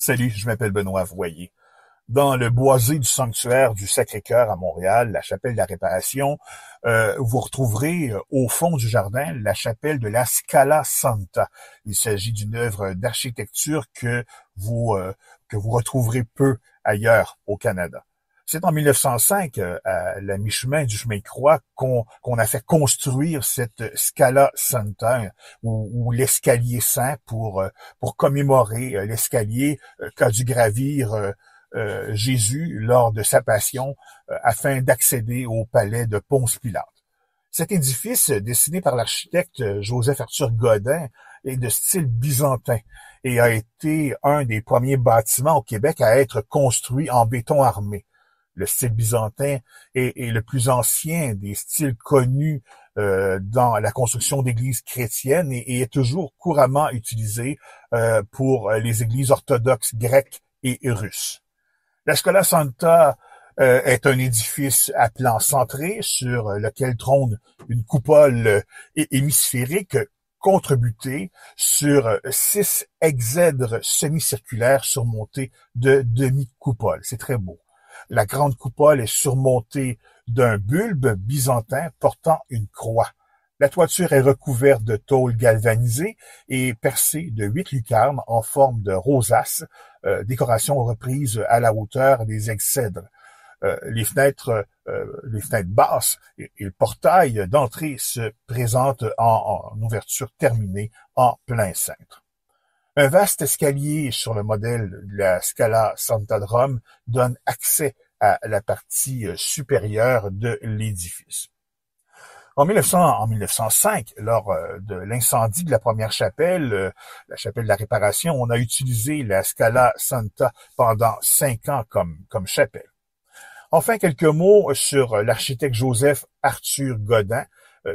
Salut, je m'appelle Benoît Voyer. Dans le boisé du sanctuaire du Sacré-Cœur à Montréal, la chapelle de la Réparation, vous retrouverez au fond du jardin la chapelle de la Scala Santa. Il s'agit d'une œuvre d'architecture que vous retrouverez peu ailleurs au Canada. C'est en 1905, à la mi-chemin du chemin de croix, qu'on a fait construire cette Scala Santa, ou l'escalier saint, pour commémorer l'escalier qu'a dû gravir Jésus lors de sa passion afin d'accéder au palais de Ponce Pilate. Cet édifice, dessiné par l'architecte Joseph Arthur Godin, est de style byzantin et a été un des premiers bâtiments au Québec à être construit en béton armé. Le style byzantin est le plus ancien des styles connus dans la construction d'églises chrétiennes et est toujours couramment utilisé pour les églises orthodoxes grecques et russes. La Scala Santa est un édifice à plan centré sur lequel trône une coupole hémisphérique contrebutée sur 6 exèdres semi-circulaires surmontés de demi-coupoles. C'est très beau. La grande coupole est surmontée d'un bulbe byzantin portant une croix. La toiture est recouverte de tôle galvanisée et percée de 8 lucarnes en forme de rosace, décoration reprise à la hauteur des exèdres. Les fenêtres basses et le portail d'entrée se présentent en ouverture terminée en plein cintre. Un vaste escalier sur le modèle de la Scala Santa de Rome donne accès à la partie supérieure de l'édifice. En 1905, lors de l'incendie de la première chapelle, la chapelle de la Réparation, on a utilisé la Scala Santa pendant 5 ans comme chapelle. Enfin, quelques mots sur l'architecte Joseph Arthur Godin.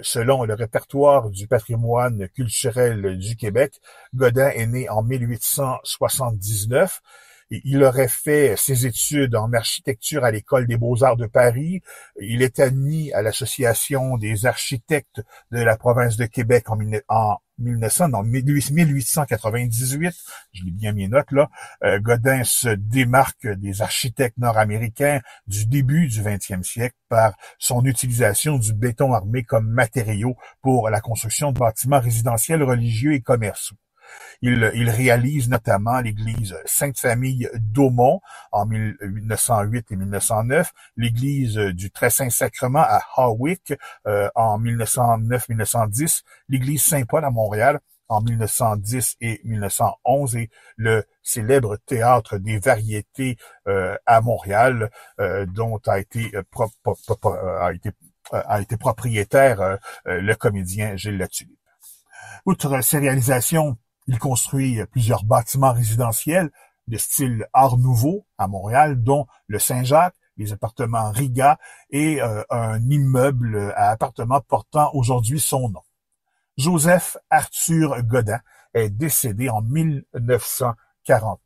Selon le répertoire du patrimoine culturel du Québec, Godin est né en 1879. Et il aurait fait ses études en architecture à l'École des Beaux-Arts de Paris. Il est admis à l'Association des architectes de la province de Québec en 1898. Je lis bien mes notes là. Godin se démarque des architectes nord-américains du début du 20e siècle par son utilisation du béton armé comme matériau pour la construction de bâtiments résidentiels, religieux et commerciaux. Il réalise notamment l'église Sainte-Famille d'Aumont en 1908 et 1909, l'église du Très-Saint-Sacrement à Hawick en 1909-1910, l'église Saint-Paul à Montréal en 1910 et 1911 et le célèbre théâtre des variétés à Montréal dont a été propriétaire le comédien Gilles Latulippe. Outre ses réalisations, il construit plusieurs bâtiments résidentiels de style Art Nouveau à Montréal, dont le Saint-Jacques, les appartements Riga et un immeuble à appartements portant aujourd'hui son nom. Joseph Arthur Godin est décédé en 1949.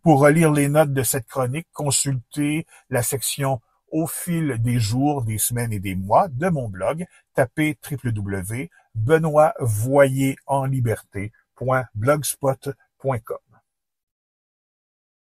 Pour relire les notes de cette chronique, consultez la section Au fil des jours, des semaines et des mois de mon blog, tapez www.benoitvoyerenliberté.blogspot.com.